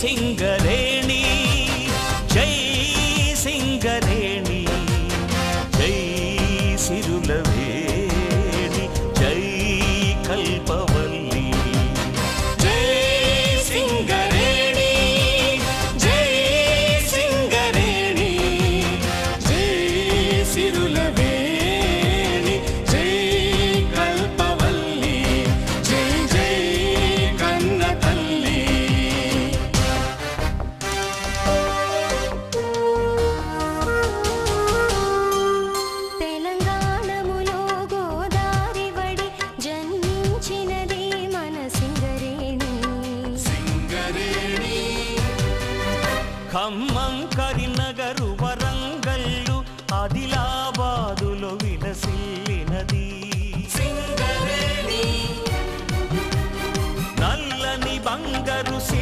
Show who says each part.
Speaker 1: సింగరేణి జై సింగరేణి జై సిరులవేణి జై కల్పవల్లి జై సింగరేణి జై సింగరేణి జై సిరులవేణి జై కల్పవల్లి జై జై కన్న తల్లి.
Speaker 2: తెలంగాణములో గోదారి వడి జన్మించినది మన సింగరేణి.
Speaker 1: సింగరేణి ఖమ్మం కరీంనగర్ వరంగల్లు ఆదిలాబాద్